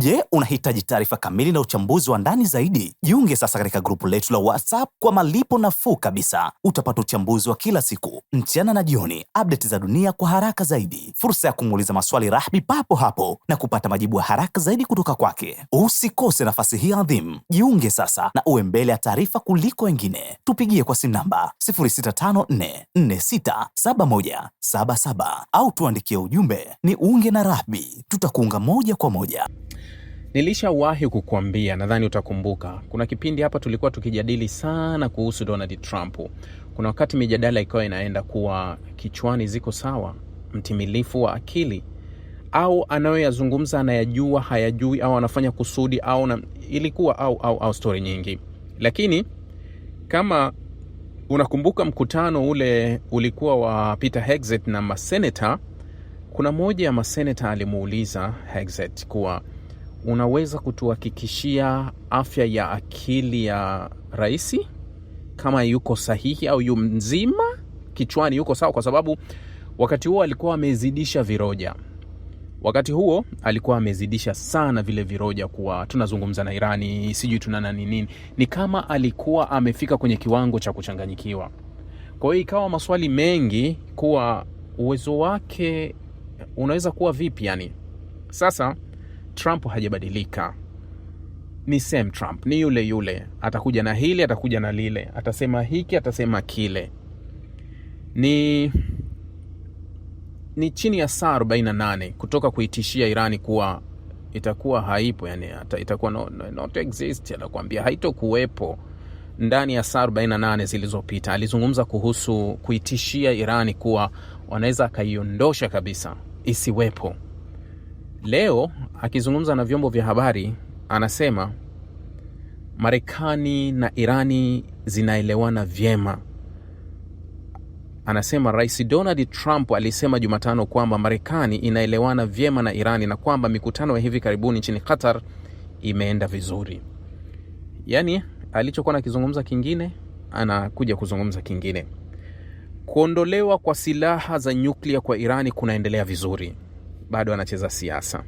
Je, unahitaji taarifa kamili na uchambuzi wa ndani zaidi? Jiunge sasa katika grupu letu la WhatsApp kwa malipo nafuu kabisa. Utapata uchambuzi wa kila siku, mchana na jioni, update za dunia kwa haraka zaidi, fursa ya kumuuliza maswali Rahby papo hapo na kupata majibu ya haraka zaidi kutoka kwake. Usikose nafasi hii adhimu. Jiunge sasa na uwe mbele ya taarifa kuliko wengine. Tupigie kwa simu namba 0654467177 au tuandikie ujumbe ni unge na Rahby. Tutakuunga moja kwa moja. Nilishawahi kukuambia, nadhani utakumbuka, kuna kipindi hapa tulikuwa tukijadili sana kuhusu Donald Trump. Kuna wakati mijadala ikawa inaenda kuwa kichwani ziko sawa, mtimilifu wa akili, au anayoyazungumza anayajua, hayajui, au anafanya kusudi, au ilikuwa au story nyingi. Lakini kama unakumbuka mkutano ule ulikuwa wa Peter Hegseth na maseneta, kuna moja ya maseneta alimuuliza Hegseth kuwa, unaweza kutuhakikishia afya ya akili ya raisi, kama yuko sahihi au yu mzima kichwani, yuko sawa? Kwa sababu wakati huo alikuwa amezidisha viroja. Wakati huo alikuwa amezidisha sana vile viroja, kuwa tunazungumza na Irani, sijui tunana nini. Ni kama alikuwa amefika kwenye kiwango cha kuchanganyikiwa. Kwa hiyo ikawa maswali mengi kuwa uwezo wake unaweza kuwa vipi yani. Sasa Trump hajabadilika. Ni same Trump, ni yule yule. Atakuja na hili, atakuja na lile. Atasema hiki, atasema kile. Ni chini ya saa 48 kutoka kuitishia Irani kuwa itakuwa haipo, yani itakuwa not exist, anakuambia haitokuwepo. Ndani ya saa 48 zilizopita alizungumza kuhusu kuitishia Irani kuwa wanaweza kaiondosha kabisa, isiwepo. Leo akizungumza na vyombo vya habari anasema Marekani na Irani zinaelewana vyema. Anasema Rais Donald Trump alisema Jumatano kwamba Marekani inaelewana vyema na Irani na kwamba mikutano ya hivi karibuni nchini Qatar imeenda vizuri. Yani alichokuwa akizungumza kingine, anakuja kuzungumza kingine. Kuondolewa kwa silaha za nyuklia kwa Irani kunaendelea vizuri. Bado anacheza siasa.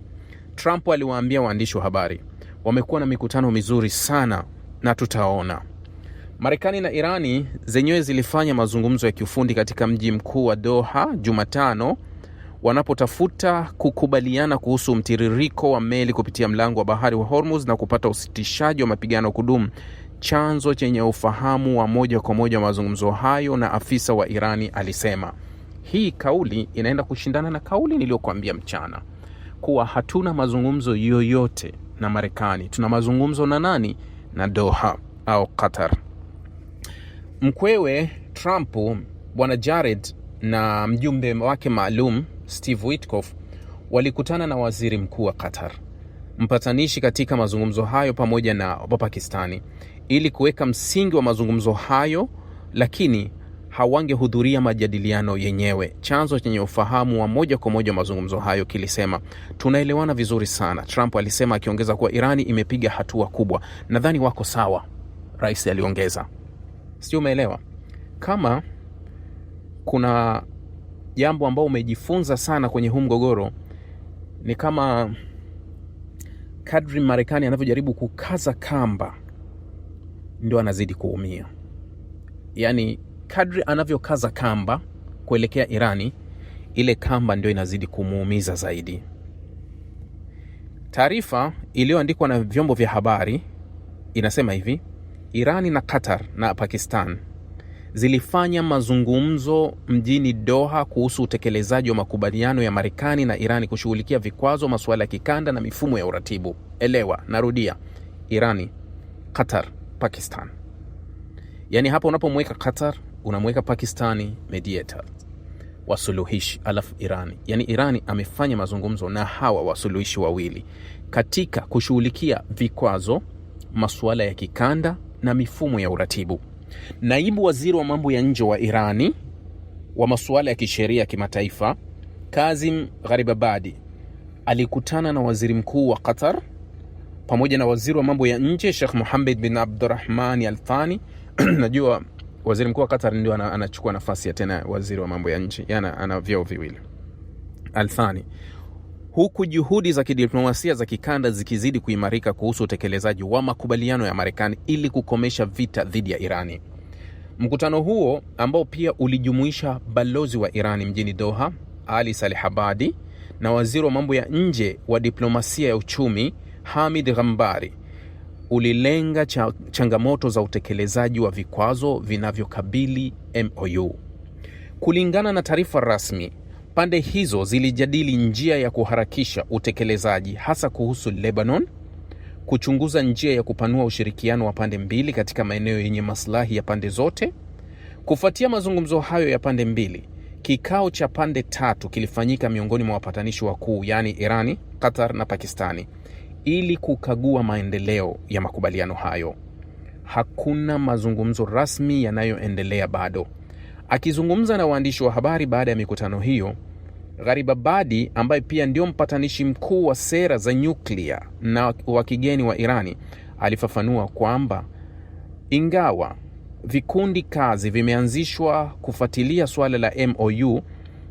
Trump aliwaambia waandishi wa habari, wamekuwa na mikutano mizuri sana na tutaona. Marekani na Irani zenyewe zilifanya mazungumzo ya kiufundi katika mji mkuu wa Doha Jumatano, wanapotafuta kukubaliana kuhusu mtiririko wa meli kupitia mlango wa bahari wa Hormuz na kupata usitishaji wa mapigano kudumu. Chanzo chenye ufahamu wa moja kwa moja wa mazungumzo hayo na afisa wa Irani alisema, hii kauli inaenda kushindana na kauli niliyokuambia mchana kuwa hatuna mazungumzo yoyote na Marekani. Tuna mazungumzo na nani? Na Doha au Qatar. Mkwewe Trump, Bwana Jared, na mjumbe wake maalum Steve Witkoff walikutana na waziri mkuu wa Qatar, mpatanishi katika mazungumzo hayo, pamoja na Pakistani ili kuweka msingi wa mazungumzo hayo, lakini hawangehudhuria majadiliano yenyewe. Chanzo chenye ufahamu wa moja kwa moja wa mazungumzo hayo kilisema, tunaelewana vizuri sana, Trump alisema, akiongeza kuwa Irani imepiga hatua kubwa. Nadhani wako sawa, rais aliongeza. Sio, umeelewa? Kama kuna jambo ambao umejifunza sana kwenye huu mgogoro, ni kama kadri Marekani anavyojaribu kukaza kamba ndio anazidi kuumia. Yani kadri anavyokaza kamba kuelekea Irani, ile kamba ndio inazidi kumuumiza zaidi. Taarifa iliyoandikwa na vyombo vya habari inasema hivi, Irani na Qatar na Pakistan zilifanya mazungumzo mjini Doha kuhusu utekelezaji wa makubaliano ya Marekani na Irani kushughulikia vikwazo, masuala ya kikanda na mifumo ya uratibu. Elewa, narudia, Irani, Qatar, Pakistan. Yani hapa unapomweka Qatar, unamweka Pakistani mediator, wasuluhishi, alafu Irani. Yani Irani amefanya mazungumzo na hawa wasuluhishi wawili katika kushughulikia vikwazo, masuala ya kikanda na mifumo ya uratibu. Naibu waziri wa mambo ya nje wa Irani wa masuala ya kisheria ya kimataifa, Kazim Gharibabadi, alikutana na waziri mkuu wa Qatar pamoja na waziri wa mambo ya nje Sheikh Mohammed bin Abdurrahman Al Thani. Najua waziri mkuu wa Qatar ndio anachukua nafasi ya tena waziri wa mambo ya nje, yana ana vyeo viwili. Al Thani huku juhudi za kidiplomasia za kikanda zikizidi kuimarika kuhusu utekelezaji wa makubaliano ya Marekani ili kukomesha vita dhidi ya Irani. Mkutano huo ambao pia ulijumuisha balozi wa Irani mjini Doha, Ali Saleh Abadi, na waziri wa mambo ya nje wa diplomasia ya uchumi, Hamid Ghambari, ulilenga changamoto za utekelezaji wa vikwazo vinavyokabili MOU. Kulingana na taarifa rasmi, pande hizo zilijadili njia ya kuharakisha utekelezaji, hasa kuhusu Lebanon, kuchunguza njia ya kupanua ushirikiano wa pande mbili katika maeneo yenye maslahi ya pande zote. Kufuatia mazungumzo hayo ya pande mbili, kikao cha pande tatu kilifanyika miongoni mwa wapatanishi wakuu, yani Irani, Qatar na Pakistani, ili kukagua maendeleo ya makubaliano hayo. Hakuna mazungumzo rasmi yanayoendelea bado. Akizungumza na waandishi wa habari baada ya mikutano hiyo, Gharibabadi, ambaye pia ndio mpatanishi mkuu wa sera za nyuklia na wa kigeni wa Irani, alifafanua kwamba ingawa vikundi kazi vimeanzishwa kufuatilia swala la MOU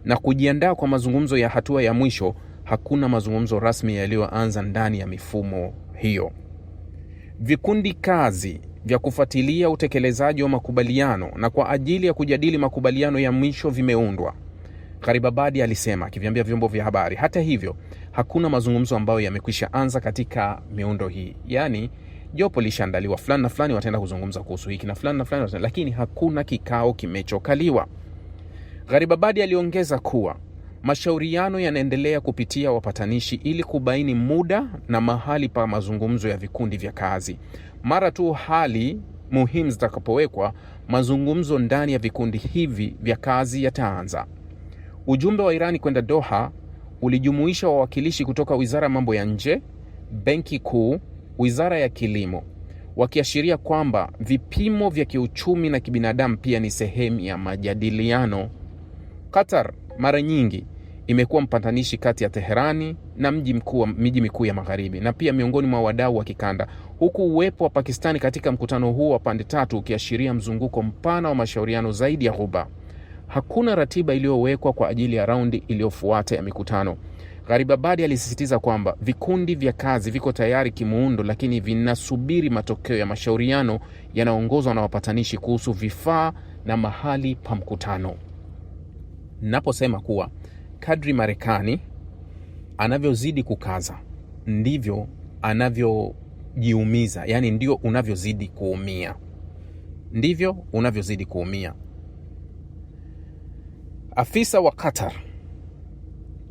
na kujiandaa kwa mazungumzo ya hatua ya mwisho, hakuna mazungumzo rasmi yaliyoanza ndani ya mifumo hiyo. Vikundi kazi vya kufuatilia utekelezaji wa makubaliano na kwa ajili ya kujadili makubaliano ya mwisho vimeundwa, Gharibabadi alisema akiviambia vyombo vya habari. Hata hivyo, hakuna mazungumzo ambayo yamekwisha anza katika miundo hii. Yani, jopo lishaandaliwa, fulani na fulani wataenda kuzungumza kuhusu hiki na fulani na fulani, lakini hakuna kikao kimechokaliwa. Gharibabadi aliongeza kuwa mashauriano yanaendelea kupitia wapatanishi ili kubaini muda na mahali pa mazungumzo ya vikundi vya kazi. Mara tu hali muhimu zitakapowekwa, mazungumzo ndani ya vikundi hivi vya kazi yataanza. Ujumbe wa Irani kwenda Doha ulijumuisha wawakilishi kutoka Wizara ya Mambo ya Nje, Benki Kuu, Wizara ya Kilimo, wakiashiria kwamba vipimo vya kiuchumi na kibinadamu pia ni sehemu ya majadiliano. Qatar mara nyingi imekuwa mpatanishi kati ya Teherani na miji mikuu ya Magharibi na pia miongoni mwa wadau wa kikanda, huku uwepo wa Pakistani katika mkutano huo wa pande tatu ukiashiria mzunguko mpana wa mashauriano zaidi ya Ghuba. Hakuna ratiba iliyowekwa kwa ajili ya raundi iliyofuata ya mikutano. Gharibabadi alisisitiza kwamba vikundi vya kazi viko tayari kimuundo, lakini vinasubiri matokeo ya mashauriano yanaongozwa na wapatanishi kuhusu vifaa na mahali pa mkutano. Naposema kuwa kadri Marekani anavyozidi kukaza ndivyo anavyojiumiza, yani ndio unavyozidi kuumia. Ndivyo unavyozidi kuumia. Afisa wa Qatar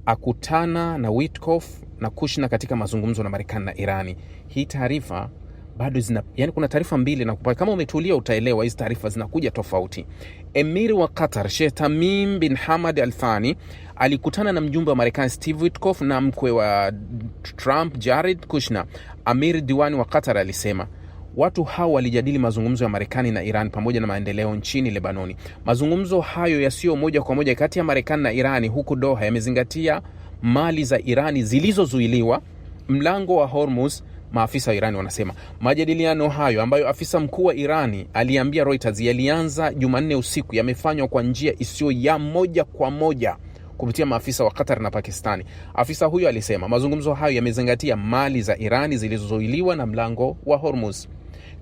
akutana na Witkoff na Kushner katika mazungumzo na Marekani na Irani. Hii taarifa bado yani kuna taarifa mbili, na kama umetulia utaelewa hizi taarifa zinakuja tofauti. Emiri wa Qatar Sheikh Tamim bin Hamad Al Thani alikutana na mjumbe wa Marekani Steve Witkoff na mkwe wa Trump Jared Kushner. Amir Diwani wa Qatar alisema watu hao walijadili mazungumzo ya Marekani na Iran pamoja na maendeleo nchini Lebanoni. Mazungumzo hayo yasiyo moja kwa moja kati ya Marekani na Irani huku Doha yamezingatia mali za Irani zilizozuiliwa, mlango wa Hormuz, maafisa wa Irani wanasema. Majadiliano hayo ambayo afisa mkuu wa Irani aliambia Reuters yalianza Jumanne usiku yamefanywa kwa njia isiyo ya moja kwa moja kupitia maafisa wa Qatar na Pakistani. Afisa huyo alisema mazungumzo hayo yamezingatia mali za Irani zilizozuiliwa na mlango wa Hormuz.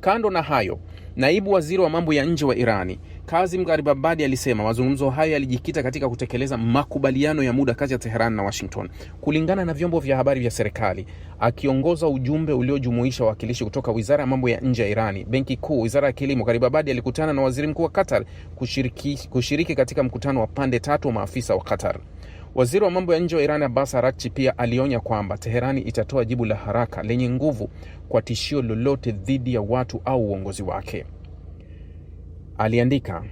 Kando na hayo, naibu waziri wa mambo ya nje wa Irani Kazim Gharibabadi alisema mazungumzo hayo yalijikita katika kutekeleza makubaliano ya muda kati ya Tehran na Washington. Kulingana na vyombo vya habari vya serikali, akiongoza ujumbe uliojumuisha wawakilishi kutoka Wizara ya Mambo ya Nje ya Irani, Benki Kuu, Wizara ya Kilimo, Gharibabadi alikutana na waziri mkuu wa Qatar kushiriki katika mkutano wa pande tatu wa maafisa wa Qatar. Waziri wa mambo ya nje wa Iran Abbas Araghchi pia alionya kwamba Teherani itatoa jibu la haraka lenye nguvu kwa tishio lolote dhidi ya watu au uongozi wake. Aliandika,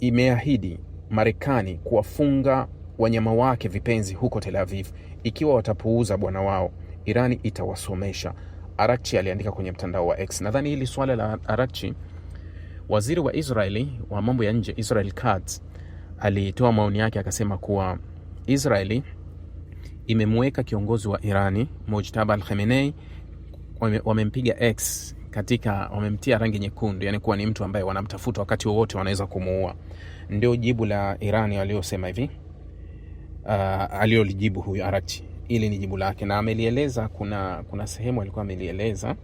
imeahidi Marekani kuwafunga wanyama wake vipenzi huko Tel Aviv. Ikiwa watapuuza bwana wao, Irani itawasomesha. Araghchi aliandika kwenye mtandao wa X. Nadhani hili swala la Araghchi, waziri wa Israeli wa mambo ya nje Israel Katz alitoa maoni yake akasema kuwa Israeli imemweka kiongozi wa Irani Mojtaba Al-Khamenei, wamempiga X wamemtia rangi nyekundu, yani kuwa ni mtu ambaye wanamtafuta wakati wowote wanaweza kumuua. Ndio jibu la Irani aliyosema hivi, aliyolijibu huyu Araghchi. Ili ni jibu lake, na amelieleza, kuna sehemu alikuwa amelieleza,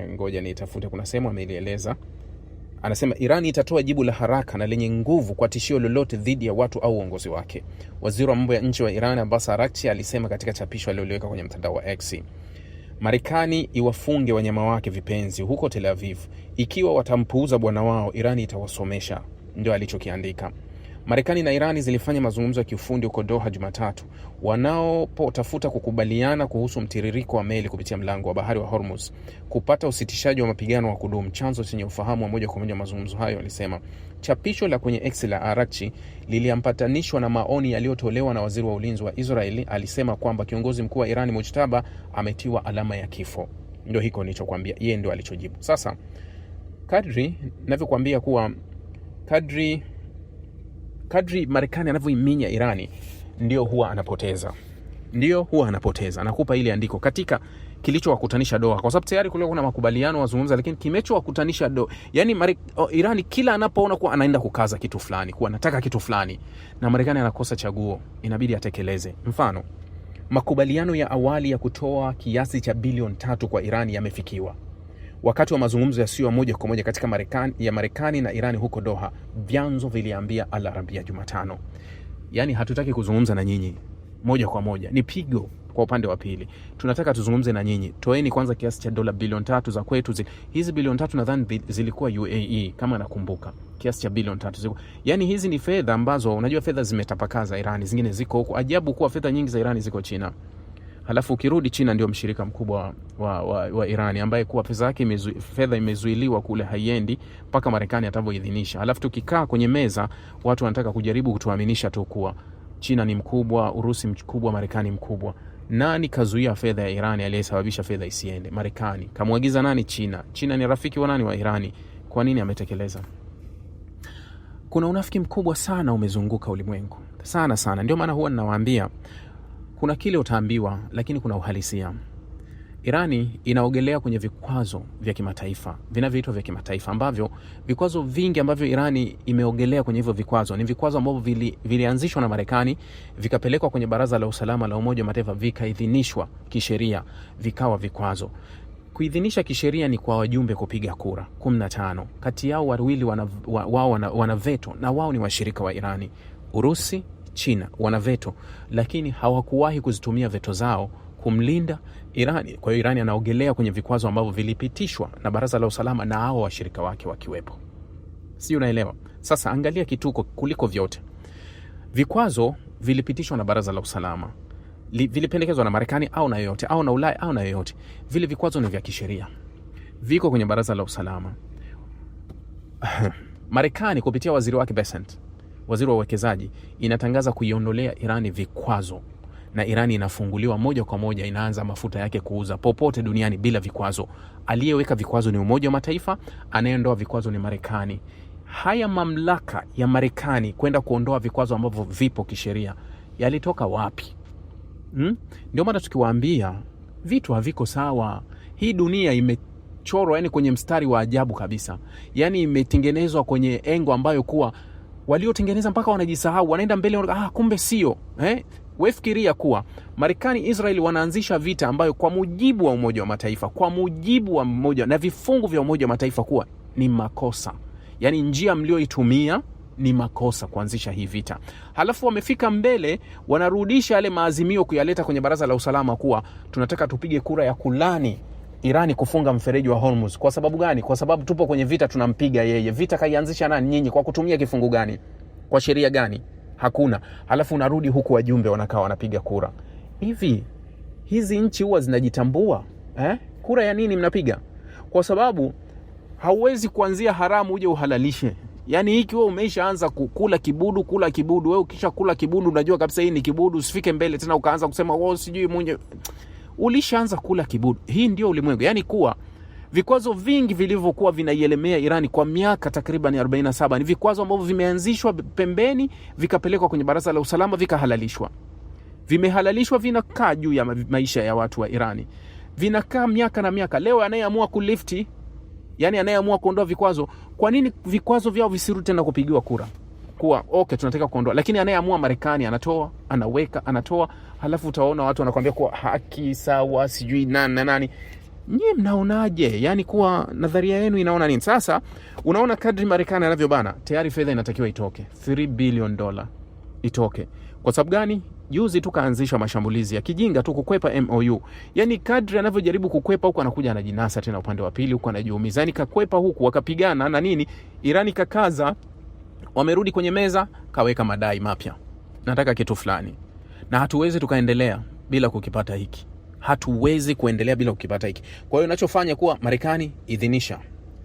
ngoja niitafute, kuna sehemu amelieleza. Anasema Irani itatoa jibu la haraka na lenye nguvu kwa tishio lolote dhidi ya watu au uongozi wake. Waziri wa mambo ya nje wa Iran Abbas Araghchi alisema katika chapisho aliloweka kwenye mtandao wa X. Marekani iwafunge wanyama wake vipenzi huko Tel Aviv. Ikiwa watampuuza bwana wao, Irani itawasomesha. Ndio alichokiandika. Marekani na Irani zilifanya mazungumzo ya kiufundi huko Doha Jumatatu, wanapotafuta kukubaliana kuhusu mtiririko wa meli kupitia mlango wa bahari wa Hormuz, kupata usitishaji wa mapigano wa kudumu. Chanzo chenye ufahamu wa moja kwa moja mazungumzo hayo alisema. Chapisho la kwenye X la Araghchi liliambatanishwa na maoni yaliyotolewa na waziri wa ulinzi wa Israeli. Alisema kwamba kiongozi mkuu wa Irani Mujtaba ametiwa alama ya kifo. Ndio hiko nilichokuambia, yeye ndio alichojibu. Sasa kadri ninavyokuambia kuwa kadri Marekani anavyoiminya Irani ndio huwa anapoteza. Nakupa ile andiko katika kilichowakutanisha Doha, kwa sababu tayari kulikuwa kuna makubaliano wazungumza, lakini kimechowakutanisha Doha, yani Irani kila anapoona kuwa anaenda kukaza kitu fulani, kuwa anataka kitu fulani, na Marekani anakosa chaguo, inabidi atekeleze. Mfano, makubaliano ya awali ya kutoa kiasi cha bilioni 3 kwa Irani yamefikiwa wakati wa mazungumzo yasiyo moja kwa moja katika Marekani na Irani huko Doha. Vyanzo viliambia Al Arabia Jumatano, yani hatutaki kuzungumza na nyinyi moja kwa moja, ni pigo kwa upande wa pili. Tunataka tuzungumze na nyinyi, toeni kwanza kiasi cha dola bilioni 3 za kwetu. Hizi bilioni 3 nadhani zilikuwa UAE kama nakumbuka, kiasi cha bilioni 3. Yani hizi ni fedha ambazo unajua fedha zimetapakaza Irani, zingine ziko huko. Ajabu kuwa fedha nyingi za Irani ziko China. Halafu ukirudi China ndio mshirika mkubwa wa Irani, ambaye kuwa fedha imezuiliwa kule, haiendi mpaka Marekani atavyoidhinisha. Halafu tukikaa kwenye meza, watu wanataka kujaribu kutuaminisha tu kuwa China ni mkubwa, Urusi mkubwa, Marekani mkubwa. Nani kazuia fedha ya Irani? Aliyesababisha fedha isiende Marekani. Kamwagiza nani? China. China ni rafiki wa nani? Wa Irani. Kwa nini ametekeleza? Kuna unafiki mkubwa sana umezunguka ulimwengu, sana. Ndio maana huwa ninawaambia kuna kile utaambiwa, lakini kuna uhalisia. Irani inaogelea kwenye vikwazo vya kimataifa, vinavyoitwa vya kimataifa, ambavyo vikwazo vingi ambavyo Irani imeogelea kwenye hivyo vikwazo ni vikwazo ambavyo vilianzishwa na Marekani, vikapelekwa kwenye Baraza la Usalama la Umoja wa Mataifa, vikaidhinishwa kisheria, vikawa vikwazo. Kuidhinisha kisheria ni kwa wajumbe kupiga kura 15. Kati yao wawili wana veto, na wao ni washirika wa Irani. Urusi, China wana veto, lakini hawakuwahi kuzitumia veto zao kumlinda Irani. Kwa hiyo Irani anaogelea kwenye vikwazo ambavyo vilipitishwa na Baraza la Usalama na hao washirika wake wakiwepo. Si unaelewa? Sasa angalia kituko kuliko vyote. Vikwazo vilipitishwa na Baraza la Usalama, vilipendekezwa na Marekani au na yoyote, au na Ulaya au na yoyote. Vile vikwazo ni vya kisheria, viko kwenye Baraza la Usalama. Marekani kupitia waziri wake Bessent, waziri wa uwekezaji, inatangaza kuiondolea Irani vikwazo, na Irani inafunguliwa moja kwa moja, inaanza mafuta yake kuuza popote duniani bila vikwazo. Aliyeweka vikwazo ni Umoja wa Mataifa, anayeondoa vikwazo ni Marekani. Haya mamlaka ya Marekani kwenda kuondoa vikwazo ambavyo vipo kisheria yalitoka wapi? Ndio maana tukiwaambia vitu haviko sawa. Hii dunia imechorwa yani kwenye mstari wa ajabu kabisa. Yani imetengenezwa kwenye engo ambayo kuwa waliotengeneza mpaka wanajisahau, wanaenda mbele, kumbe sio. Wewe fikiria kuwa Marekani, Israeli wanaanzisha vita ambayo kwa mujibu wa Umoja wa Mataifa, kwa mujibu wa mmoja na vifungu vya Umoja wa Mataifa kuwa ni makosa. Yani njia mlioitumia ni makosa kuanzisha hii vita. Halafu wamefika mbele, wanarudisha yale maazimio kuyaleta kwenye Baraza la Usalama kuwa tunataka tupige kura ya kulani Irani kufunga mfereji wa Hormuz. Kwa sababu gani? Kwa sababu tupo kwenye vita, tunampiga yeye. Vita kaianzisha nani? Nyinyi. Kwa kutumia kifungu gani? Kwa sheria gani? Hakuna. Halafu unarudi huku wajumbe wanakaa wanapiga kura. Hivi hizi nchi huwa zinajitambua? Kura ya nini mnapiga? Kwa sababu hauwezi kuanzia haramu uje uhalalishe. Yani hiki wewe umeshaanza kula kibudu, wewe ukisha kula kibudu unajua kabisa hii ni kibudu, usifike mbele tena ukaanza kusema sijui mwenye, ulishaanza kula kibudu. Hii ndio ulimwengu. Yani kuwa vikwazo vingi vilivyokuwa vinaielemea Irani kwa miaka takriban 47 ni vikwazo ambavyo vimeanzishwa pembeni, vikapelekwa kwenye Baraza la Usalama, vikahalalishwa. Vimehalalishwa, vinakaa juu ya maisha ya watu wa Irani. Vinakaa miaka na miaka. Leo anayeamua kulifti, yani anayeamua kuondoa vikwazo, kwa nini vikwazo vyao visirudi tena kupigiwa kura? kuwa okay, tunataka kuondoa, lakini anayeamua Marekani, anatoa, anaweka, anatoa, halafu utaona watu wanakuambia kuwa haki sawa, sijui nani. Nyie mnaonaje? Yani kuwa nadharia yenu inaona nini? Sasa unaona kadri Marekani anavyobana, tayari fedha inatakiwa itoke, $3 billion itoke. Kwa sababu gani? Juzi tu kaanzisha mashambulizi ya kijinga tu kukwepa MOU. Yani kadri anavyojaribu kukwepa huko, anakuja anajinasa tena upande wa pili, huko anajiumiza. Yani kakwepa huku, wakapigana na nini, Irani kakaza, wamerudi kwenye meza, kaweka madai mapya, nataka kitu fulani, na hatuwezi tukaendelea bila kukipata hiki. Hatuwezi kuendelea bila kukipata hiki. Kwa hiyo ninachofanya kuwa Marekani,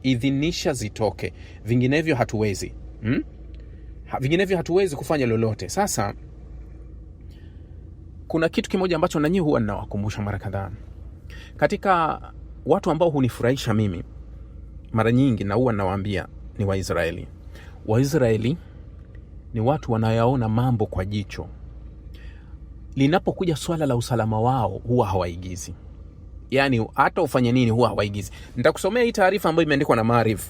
idhinisha zitoke, vinginevyo hatuwezi. Vinginevyo hatuwezi kufanya lolote. Sasa kuna kitu kimoja ambacho nanyi huwa ninawakumbusha mara kadhaa. Katika watu ambao hunifurahisha mimi mara nyingi, na huwa ninawaambia, ni Waisraeli. Waisraeli ni watu wanayaona mambo kwa jicho. Linapokuja swala la usalama wao huwa hawaigizi. Yani hata ufanye nini huwa hawaigizi. Nitakusomea hii taarifa ambayo imeandikwa na Maariv.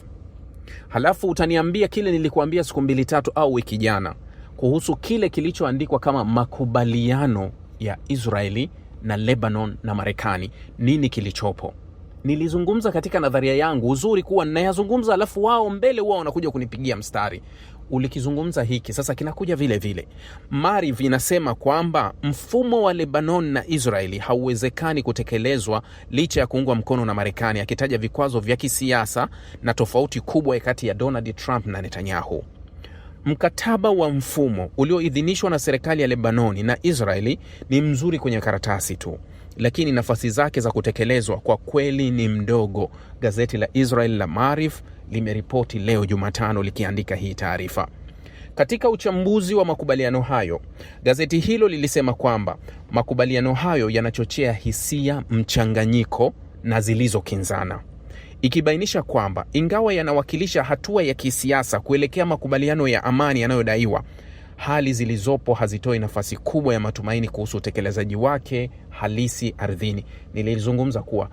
Halafu utaniambia kile nilikuambia siku 2-3 au wiki jana kuhusu kile kilichoandikwa kama makubaliano ya Israeli na Lebanon na Marekani. Nini kilichopo? Nilizungumza katika nadharia yangu, uzuri kuwa ninayazungumza alafu wao mbele wao wanakuja kunipigia mstari. Ulikizungumza hiki, sasa kinakuja vile vile. Maariv inasema kwamba mfumo wa Lebanon na Israeli hauwezekani kutekelezwa licha ya kuungwa mkono na Marekani, akitaja vikwazo vya kisiasa na tofauti kubwa kati ya Donald Trump na Netanyahu. Mkataba wa mfumo ulioidhinishwa na serikali ya Lebanoni na Israeli ni mzuri kwenye karatasi tu, lakini nafasi zake za kutekelezwa kwa kweli ni mdogo. Gazeti la Israel la Maariv limeripoti leo Jumatano likiandika hii taarifa. Katika uchambuzi wa makubaliano hayo, gazeti hilo lilisema kwamba makubaliano hayo yanachochea hisia mchanganyiko na zilizokinzana, ikibainisha kwamba ingawa yanawakilisha hatua ya kisiasa kuelekea makubaliano ya amani yanayodaiwa, hali zilizopo hazitoi nafasi kubwa ya matumaini kuhusu utekelezaji wake halisi ardhini. Nilizungumza kuwa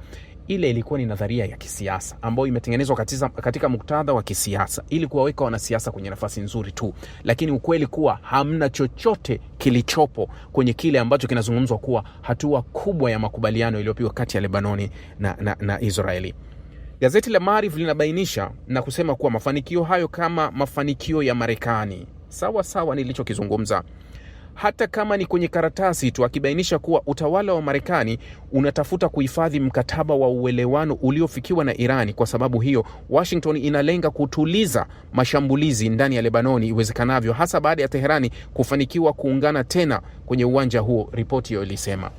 ile ilikuwa ni nadharia ya kisiasa ambayo imetengenezwa katika muktadha wa kisiasa ili kuwaweka wanasiasa kwenye nafasi nzuri tu, lakini ukweli kuwa hamna chochote kilichopo kwenye kile ambacho kinazungumzwa kuwa hatua kubwa ya makubaliano iliyopigwa kati ya Lebanoni na Israeli. Gazeti la Maariv linabainisha na kusema kuwa mafanikio hayo kama mafanikio ya Marekani, sawa nilichokizungumza, hata kama ni kwenye karatasi tu, akibainisha kuwa utawala wa Marekani unatafuta kuhifadhi mkataba wa uelewano uliofikiwa na Irani. Kwa sababu hiyo, Washington inalenga kutuliza mashambulizi ndani ya Lebanoni iwezekanavyo, hasa baada ya Teherani kufanikiwa kuungana tena kwenye uwanja huo, ripoti hiyo ilisema.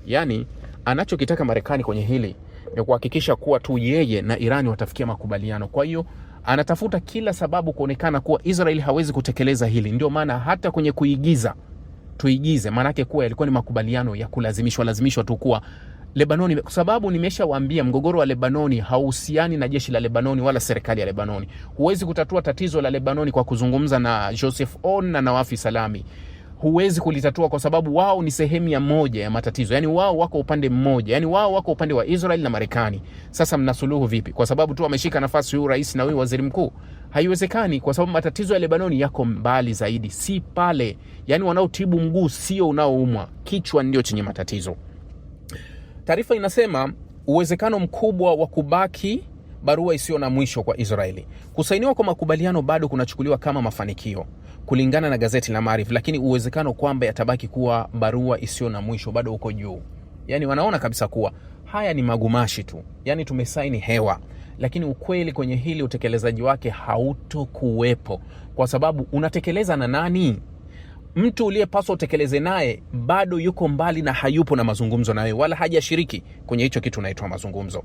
Yani anachokitaka Marekani kwenye hili ni kuhakikisha kuwa tu yeye na Irani watafikia makubaliano. Kwa hiyo anatafuta kila sababu kuonekana kuwa Israeli hawezi kutekeleza hili. Ndio maana hata kwenye tuigize, maanake kuwa yalikuwa ni makubaliano ya kulazimishwa tu kuwa Lebanoni, kwa sababu nimeshawaambia mgogoro wa Lebanoni hauhusiani na jeshi la Lebanoni wala serikali ya Lebanoni. Huwezi kutatua tatizo la Lebanoni kwa kuzungumza na Joseph Aoun na Nawafi Salami. Huwezi kulitatua kwa sababu wao ni sehemu ya moja ya matatizo. Yani wao wako upande mmoja, yani wao wako upande wa Israeli na Marekani. Sasa mnasuluhu vipi? Kwa sababu tu wameshika nafasi huyu rais na huyu waziri mkuu? Haiwezekani, kwa sababu matatizo ya Lebanoni yako mbali zaidi, si pale. Yani wanaotibu mguu sio unaoumwa, kichwa ndio chenye matatizo. Taarifa inasema uwezekano mkubwa wa kubaki barua isiyo na mwisho kwa Israeli. Kusainiwa kwa makubaliano bado kunachukuliwa kama mafanikio kulingana na gazeti la Maariv, lakini uwezekano kwamba yatabaki kuwa barua isiyo na mwisho bado uko juu. Yani wanaona kabisa kuwa haya ni magumashi tu, yani tumesaini hewa, lakini ukweli kwenye hili utekelezaji wake hautokuwepo. Kwa sababu unatekeleza na nani? Mtu uliyepaswa utekeleze naye bado yuko mbali na hayupo na mazungumzo nawe, wala hajashiriki kwenye hicho kitu inaitwa mazungumzo.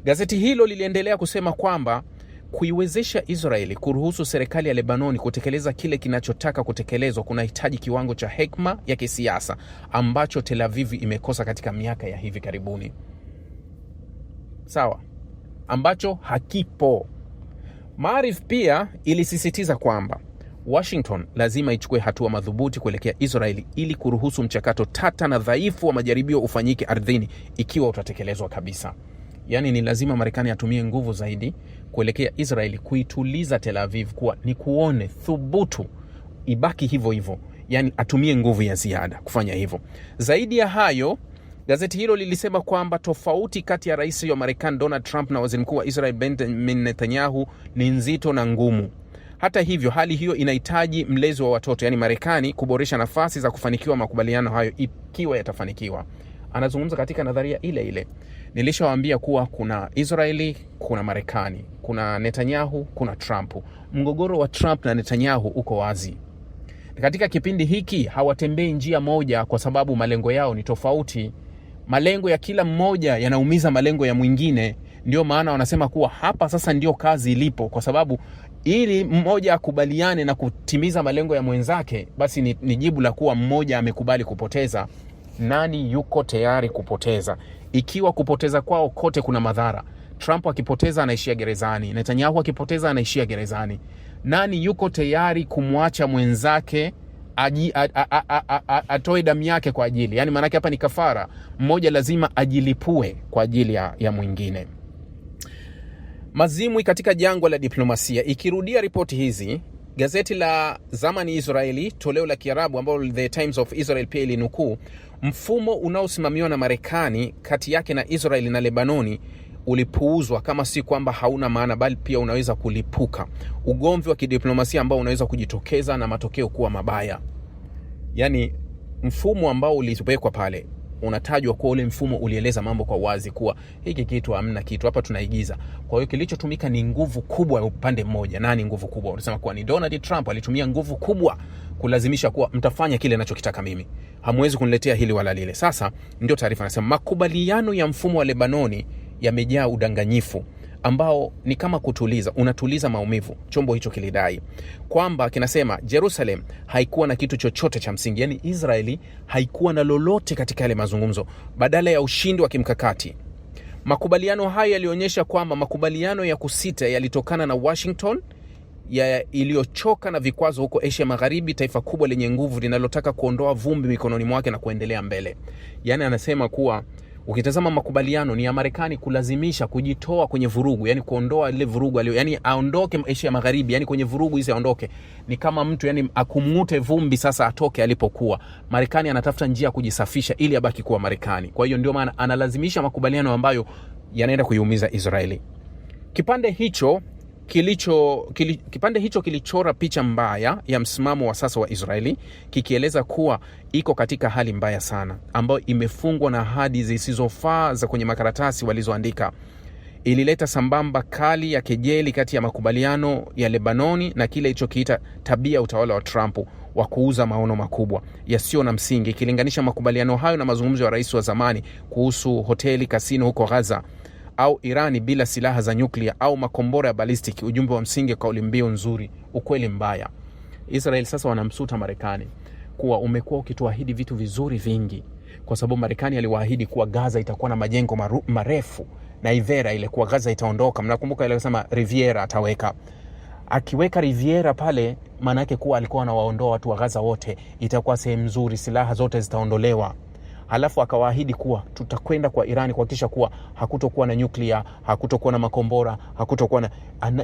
Gazeti hilo liliendelea kusema kwamba kuiwezesha Israeli kuruhusu serikali ya Lebanoni kutekeleza kile kinachotaka kutekelezwa kunahitaji kiwango cha hekima ya kisiasa ambacho Tel Aviv imekosa katika miaka ya hivi karibuni. Sawa, ambacho hakipo. Maariv pia ilisisitiza kwamba Washington lazima ichukue hatua madhubuti kuelekea Israeli ili kuruhusu mchakato tata na dhaifu wa majaribio ufanyike ardhini ikiwa utatekelezwa kabisa. Yani ni lazima Marekani atumie nguvu zaidi kuelekea Israeli kuituliza Tel Aviv, kuwa ni kuone thubutu ibaki hivyo hivyo, yani atumie nguvu ya ziada kufanya hivyo. Zaidi ya hayo, gazeti hilo lilisema kwamba tofauti kati ya rais wa Marekani Donald Trump na waziri mkuu wa Israel Benjamin Netanyahu ni nzito na ngumu. Hata hivyo, hali hiyo inahitaji mlezi wa watoto, yani Marekani, kuboresha nafasi za kufanikiwa makubaliano hayo ikiwa yatafanikiwa. Anazungumza katika nadharia ile ile. Nilishawaambia kuwa kuna Israeli, kuna Marekani, kuna Netanyahu, kuna Trump. Mgogoro wa Trump na Netanyahu uko wazi. Katika kipindi hiki hawatembei njia moja kwa sababu malengo yao ni tofauti. Malengo ya kila mmoja yanaumiza malengo ya mwingine. Ndio maana wanasema kuwa hapa sasa ndio kazi ilipo, kwa sababu ili mmoja akubaliane na kutimiza malengo ya mwenzake, basi ni jibu la kuwa mmoja amekubali kupoteza. Nani yuko tayari kupoteza? Ikiwa kupoteza kwao kote kuna madhara, Trump akipoteza anaishia gerezani, Netanyahu akipoteza anaishia gerezani, nani yuko tayari kumwacha mwenzake atoe damu yake kwa ajili? Yani maana hapa ni kafara, mmoja lazima ajilipue kwa ajili ya mwingine. Mazimwi katika jangwa la diplomasia. Ikirudia ripoti hizi, gazeti la Zamani Israeli toleo la Kiarabu ambalo The Times of Israel pia ilinukuu, mfumo unaosimamiwa na Marekani kati yake na Israeli na Lebanoni ulipuuzwa, kama si kwamba hauna maana bali pia unaweza kulipuka. Ugomvi wa kidiplomasia ambao unaweza kujitokeza na matokeo kuwa mabaya. Yani mfumo ambao uliwekwa pale unatajwa kwa ule mfumo ulieleza mambo kwa wazi kuwa hiki kitu hamna kitu hapa, tunaigiza. Kwa hiyo kilichotumika ni nguvu kubwa ya upande mmoja. Nani nguvu kubwa? Unasema kuwa ni Donald Trump alitumia nguvu kubwa kulazimisha kuwa mtafanya kile ninachokitaka mimi, hamwezi kuniletea hili wala lile. Sasa ndio taarifa nasema makubaliano ya mfumo wa Lebanoni yamejaa udanganyifu ambao ni kama kutuliza, unatuliza maumivu. Chombo hicho kilidai kwamba kinasema Jerusalem haikuwa na kitu chochote cha msingi, yani Israeli haikuwa na lolote katika yale mazungumzo badala ya ushindi wa kimkakati. Makubaliano hayo yalionyesha kwamba makubaliano ya kusita yalitokana na Washington iliyochoka na vikwazo huko Asia Magharibi, taifa kubwa lenye nguvu linalotaka kuondoa vumbi mikononi mwake na kuendelea mbele. Yani anasema kuwa ukitazama makubaliano ni ya Marekani kulazimisha kujitoa kwenye vurugu, yani kuondoa ile vurugu yani aondoke Asia Magharibi, yani kwenye vurugu hizi aondoke. Ni kama mtu yani akumute vumbi sasa atoke alipokuwa. Marekani anatafuta njia kujisafisha ili abaki kuwa Marekani. Kwa hiyo ndio maana analazimisha makubaliano ambayo yanaenda kuiumiza Israeli. Kipande hicho kilichora picha mbaya ya msimamo wa sasa wa Israeli, kikieleza kuwa iko katika hali mbaya sana ambayo imefungwa na ahadi zisizofaa za kwenye makaratasi walizoandika. Ilileta sambamba kali ya kejeli kati ya makubaliano ya Lebanoni na kile ilichokiita tabia utawala wa Trump wa kuuza maono makubwa yasio na msingi, ikilinganisha makubaliano hayo na mazungumzo ya rais wa zamani kuhusu hoteli kasino huko Gaza, au Irani bila silaha za nyuklia, au makombora ya ballistic. Ujumbe wa msingi, kauli mbiu nzuri, ukweli mbaya. Israel sasa wanamsuta Marekani kuwa umekuwa ukituahidi vitu vizuri vingi, kwa sababu Marekani aliwaahidi kuwa Gaza itakuwa na majengo marefu na Ivera ile kuwa Gaza itaondoka. Mnakumbuka ile kusema Riviera ataweka. Akiweka Riviera pale maana yake kuwa alikuwa anawaondoa watu wa Gaza wote, itakuwa sehemu nzuri, silaha zote zitaondolewa. Halafu akawaahidi kuwa tutakwenda kwa Irani kuhakikisha kuwa hakutokuwa na nyuklia, hakutokuwa na makombora, hakutokuwa na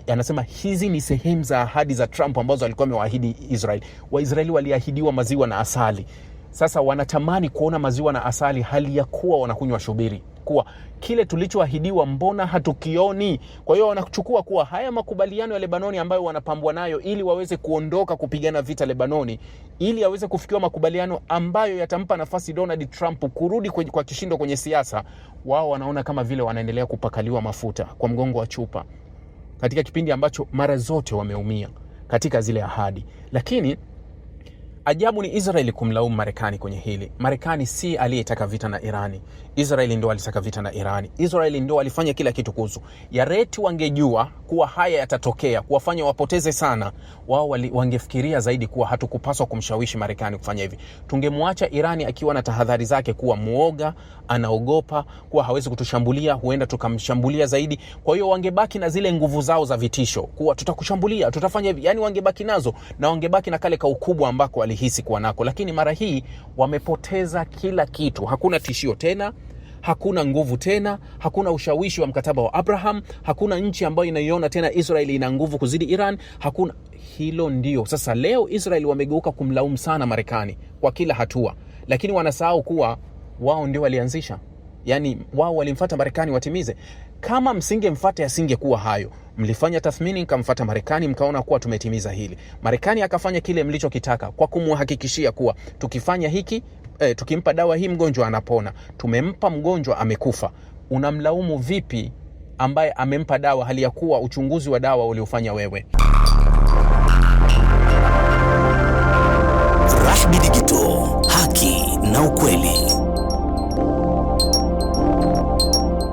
anasema hizi ni sehemu za ahadi za Trump ambazo alikuwa amewaahidi Israeli. Waisraeli waliahidiwa maziwa na asali. Sasa wanatamani kuona maziwa na asali, hali ya kuwa wanakunywa shubiri, kuwa kile tulichoahidiwa mbona hatukioni. Kwa hiyo wanachukua kuwa haya makubaliano ya Lebanoni ambayo wanapambwa nayo ili waweze kuondoka kupigana vita Lebanoni, ili aweze kufikiwa makubaliano ambayo yatampa nafasi Donald Trump kurudi kwa kishindo kwenye siasa, wao wanaona kama vile wanaendelea kupakaliwa mafuta kwa mgongo wa chupa, katika kipindi ambacho mara zote wameumia katika zile ahadi. Lakini ajabu ni Israeli kumlaumu Marekani kwenye hili. Marekani si aliyetaka vita na Irani. Israeli ndio alitaka vita na Irani. Israeli ndio alifanya kila kitu kuhusu. Yareti wangejua kuwa haya yatatokea, kuwafanya wapoteze sana, wao wangefikiria zaidi kuwa hatukupaswa kumshawishi Marekani kufanya hivi. Tungemwacha Irani akiwa na tahadhari zake, kuwa muoga, anaogopa, kuwa hawezi kutushambulia, huenda tukamshambulia zaidi. Kwa hiyo wangebaki na zile nguvu zao za vitisho, kuwa tutakushambulia, tutafanya hivi. Yani wangebaki nazo na wangebaki na kale ka ukubwa ambako walihisi kuwa nako. Lakini mara hii wamepoteza kila kitu. Hakuna tishio tena, hakuna nguvu tena, hakuna ushawishi wa mkataba wa Abraham, hakuna nchi ambayo inaiona tena Israeli ina nguvu kuzidi Iran, hakuna. Hilo ndio sasa leo Israeli wamegeuka kumlaumu sana Marekani kwa kila hatua, lakini wanasahau kuwa wao ndio walianzisha. Yani wao walimfuata Marekani watimize. Kama msingemfuata yasingekuwa hayo. Mlifanya tathmini, mkamfuata Marekani, mkaona kuwa tumetimiza hili. Marekani akafanya kile mlichokitaka kwa kumhakikishia kuwa tukifanya hiki, tukimpa dawa hii mgonjwa anapona. Tumempa mgonjwa amekufa. Unamlaumu vipi ambaye amempa dawa hali ya kuwa uchunguzi wa dawa uliofanya wewe? Rahby Digital, haki na ukweli.